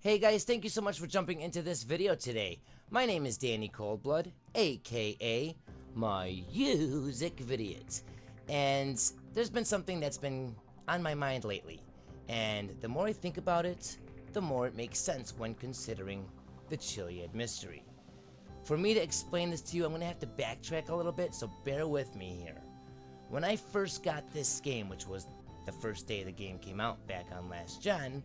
Hey guys, thank you so much for jumping into this video today. My name is Danny ColdBlood, aka MusicVidiot. And there's been something that's been on my mind lately. And the more I think about it, the more it makes sense when considering the Chiliad Mystery. For me to explain this to you, I'm going to have to backtrack a little bit, so bear with me here. When I first got this game, which was the first day the game came out back on last gen,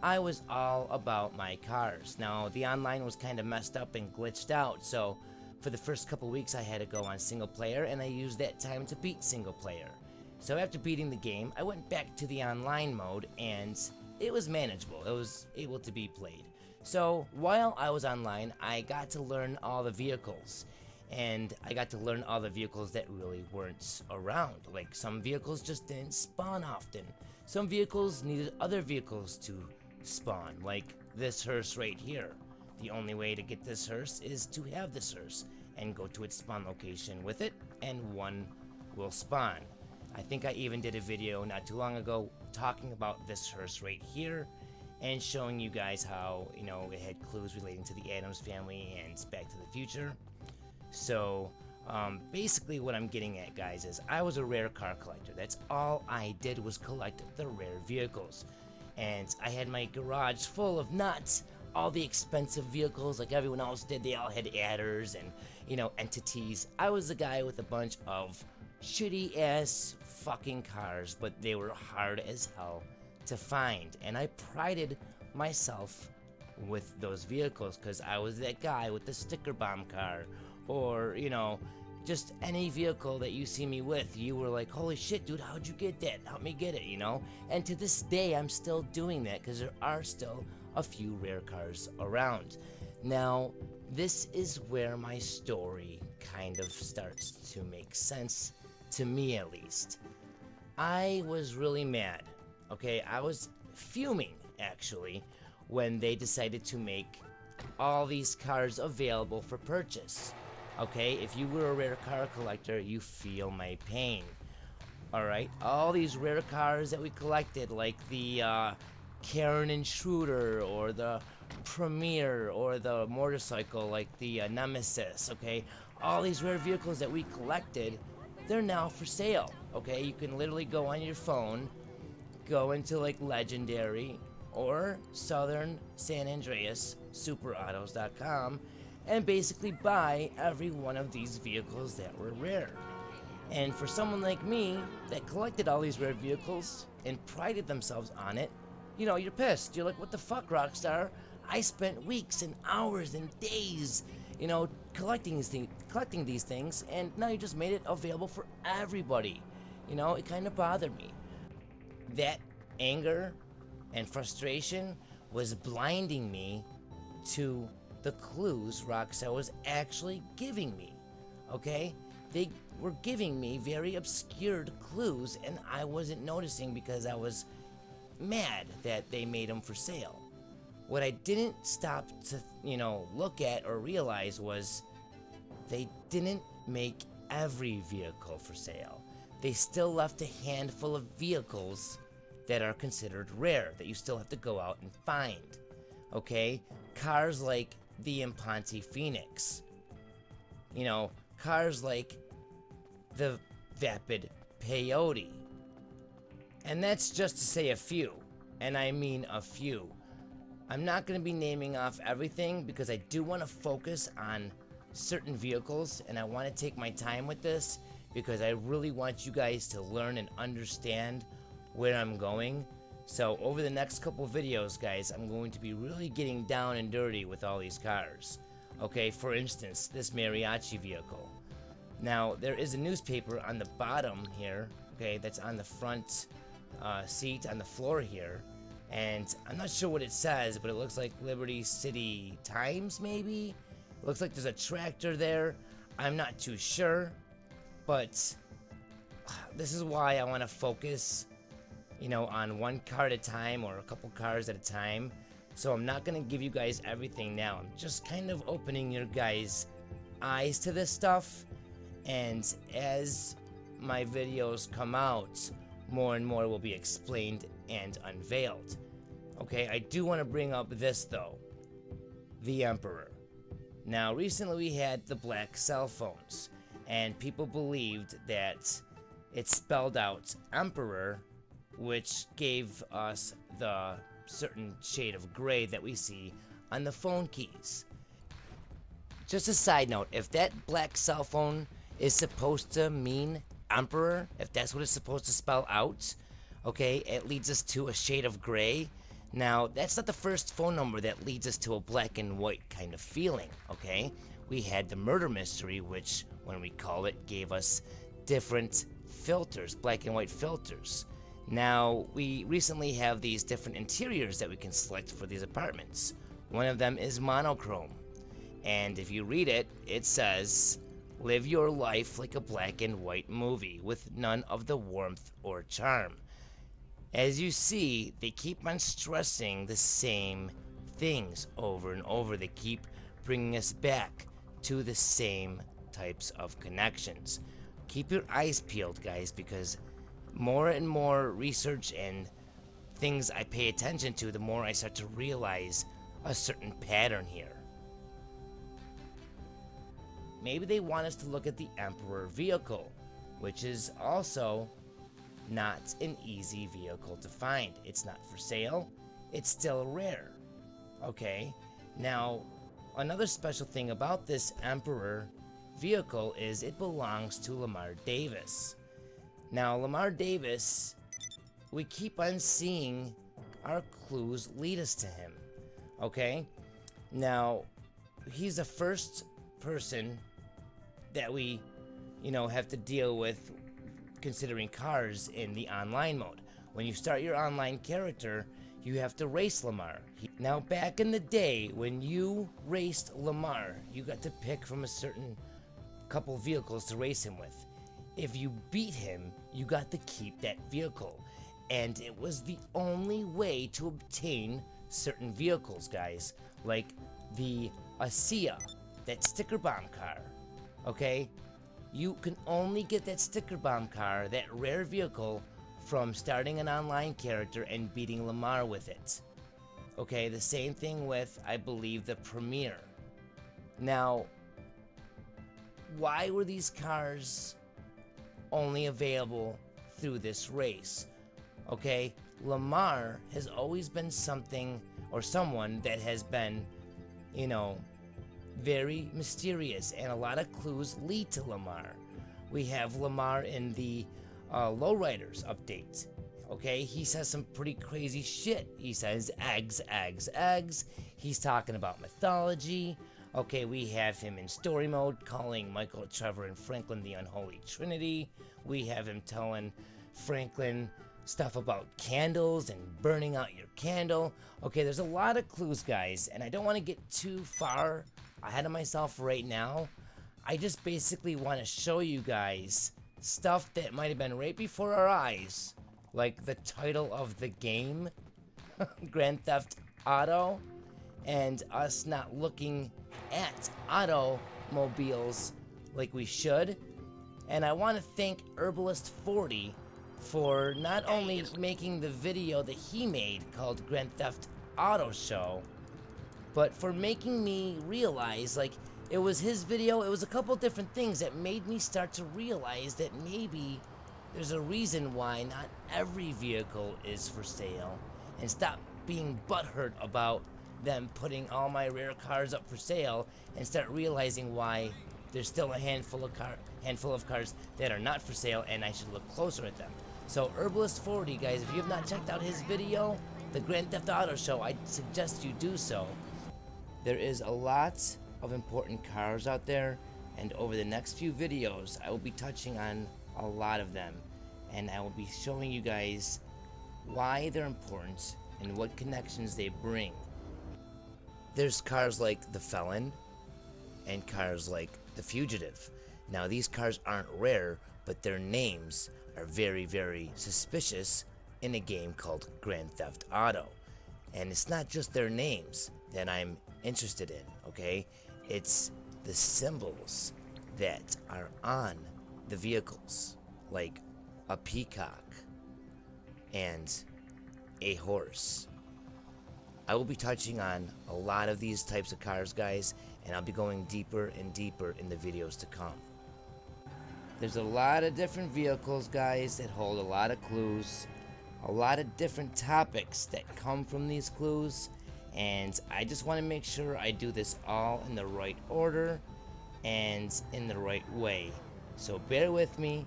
I was all about my cars. Now, the online was kind of messed up and glitched out, so for the first couple weeks I had to go on single player, and I used that time to beat single player. So after beating the game, I went back to the online mode, and it was manageable. It was able to be played. So while I was online, I got to learn all the vehicles. And I got to learn all the vehicles that really weren't around. Like, some vehicles just didn't spawn often. Some vehicles needed other vehicles to spawn, like this hearse right here. The only way to get this hearse is to have this hearse and go to its spawn location with it, and one will spawn. I think I even did a video not too long ago talking about this hearse right here and showing you guys how, it had clues relating to the Addams family and Back to the Future. So basically what I'm getting at, guys, is I was a rare car collector. That's all I did, was collect the rare vehicles. And I had my garage full of not all the expensive vehicles like everyone else did. They all had adders and, entities. I was the guy with a bunch of shitty ass fucking cars, but they were hard as hell to find. And I prided myself with those vehicles because I was that guy with the sticker bomb car, or just any vehicle that you see me with. You were like, holy shit, dude, how'd you get that? Help me get it, And to this day, I'm still doing that because there are still a few rare cars around. Now, this is where my story kind of starts to make sense, to me at least. I was really mad, okay? I was fuming, actually, when they decided to make all these cars available for purchase. Okay, if you were a rare car collector, you feel my pain. Alright, all these rare cars that we collected, like the Karen Intruder, or the Premier, or the motorcycle like the Nemesis, okay? All these rare vehicles that we collected, they're now for sale, okay? You can literally go on your phone, go into like Legendary or Southern San Andreas, superautos.com, and basically buy every one of these vehicles that were rare. And for someone like me that collected all these rare vehicles and prided themselves on it, you're pissed. You're like, what the fuck, Rockstar? I spent weeks and hours and days, collecting these things, and now you just made it available for everybody. It kind of bothered me. That anger and frustration was blinding me to the clues Rockstar was actually giving me, okay? They were giving me very obscured clues, and I wasn't noticing because I was mad that they made them for sale. What I didn't stop to, look at or realize was they didn't make every vehicle for sale. They still left a handful of vehicles that are considered rare, that you still have to go out and find, okay? Cars like the Imponte Phoenix, cars like the Vapid Peyote, and that's just to say a few, and I mean a few. I'm not going to be naming off everything because I do want to focus on certain vehicles, and I want to take my time with this because I really want you guys to learn and understand where I'm going. So over the next couple videos, guys, I'm going to be really getting down and dirty with all these cars. Okay, for instance, this mariachi vehicle. Now, there is a newspaper on the bottom here, okay, that's on the front seat on the floor here. And I'm not sure what it says, but it looks like Liberty City Times, maybe? It looks like there's a tractor there. I'm not too sure, but this is why I want to focus on one car at a time, or a couple cars at a time. So I'm not going to give you guys everything now. I'm just kind of opening your guys' eyes to this stuff. And as my videos come out, more and more will be explained and unveiled. Okay, I do want to bring up this though. The Emperor. Now, recently we had the black cell phones, and people believed that it spelled out Emperor, which gave us the certain shade of gray that we see on the phone keys. Just a side note, if that black cell phone is supposed to mean Emperor, if that's what it's supposed to spell out, okay, it leads us to a shade of gray. Now, that's not the first phone number that leads us to a black and white kind of feeling, okay? We had the murder mystery, which, when we call it, gave us different filters, black and white filters. Now, we recently have these different interiors that we can select for these apartments. One of them is monochrome. And if you read it, it says, live your life like a black and white movie with none of the warmth or charm. As you see, they keep on stressing the same things over and over. They keep bringing us back to the same types of connections. Keep your eyes peeled, guys, because more and more research and things I pay attention to, the more I start to realize a certain pattern here. Maybe they want us to look at the Emperor vehicle, which is also not an easy vehicle to find. It's not for sale. It's still rare. Okay, now another special thing about this Emperor vehicle is it belongs to Lamar Davis. Now, Lamar Davis, we keep on seeing our clues lead us to him. Okay, now he's the first person that we, have to deal with considering cars in the online mode. When you start your online character, you have to race Lamar. Now, back in the day, when you raced Lamar, you got to pick from a certain couple vehicles to race him with. If you beat him, you got to keep that vehicle. And it was the only way to obtain certain vehicles, guys. Like the ASEA, that sticker bomb car. Okay? You can only get that sticker bomb car, that rare vehicle, from starting an online character and beating Lamar with it. Okay, the same thing with, I believe, the Premier. Now, why were these cars only available through this race? Okay, Lamar has always been something or someone that has been, very mysterious, and a lot of clues lead to Lamar. We have Lamar in the Lowriders update. Okay, he says some pretty crazy shit. He says eggs, eggs, eggs. He's talking about mythology. Okay, we have him in story mode calling Michael, Trevor, and Franklin the Unholy Trinity. We have him telling Franklin stuff about candles and burning out your candle. Okay, there's a lot of clues, guys, and I don't want to get too far ahead of myself right now. I just basically want to show you guys stuff that might have been right before our eyes, like the title of the game, Grand Theft Auto, and us not looking at automobiles like we should. And I want to thank Herbalist40 for not only making the video that he made called Grand Theft Auto Show, but for making me realize, like, it was his video, it was a couple different things that made me start to realize that maybe there's a reason why not every vehicle is for sale, and stop being butthurt about them putting all my rare cars up for sale, and start realizing why there's still a handful of cars that are not for sale, and I should look closer at them. So Herbalist40, guys, if you have not checked out his video, the Grand Theft Auto Show, I suggest you do so. There is a lot of important cars out there, and over the next few videos I will be touching on a lot of them, and I will be showing you guys why they're important and what connections they bring. There's cars like the Felon and cars like the Fugitive. Now, these cars aren't rare, but their names are very, very suspicious in a game called Grand Theft Auto. And it's not just their names that I'm interested in, okay? It's the symbols that are on the vehicles, like a peacock and a horse I will be touching on a lot of these types of cars, guys, and I'll be going deeper and deeper in the videos to come. There's a lot of different vehicles, guys, that hold a lot of clues, a lot of different topics that come from these clues, and I just want to make sure I do this all in the right order and in the right way. So bear with me.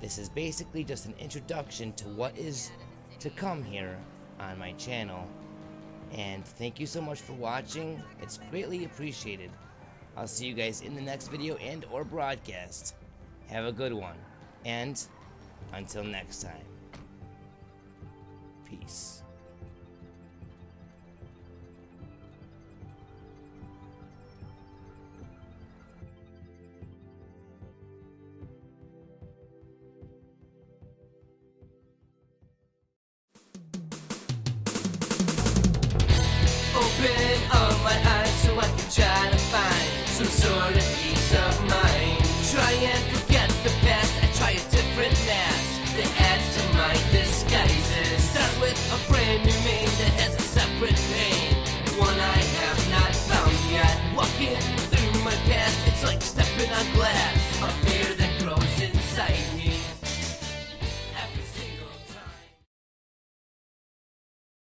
This is basically just an introduction to what is to come here on my channel. And thank you so much for watching. It's greatly appreciated. I'll see you guys in the next video and or broadcast. Have a good one. And until next time. Peace. Open up.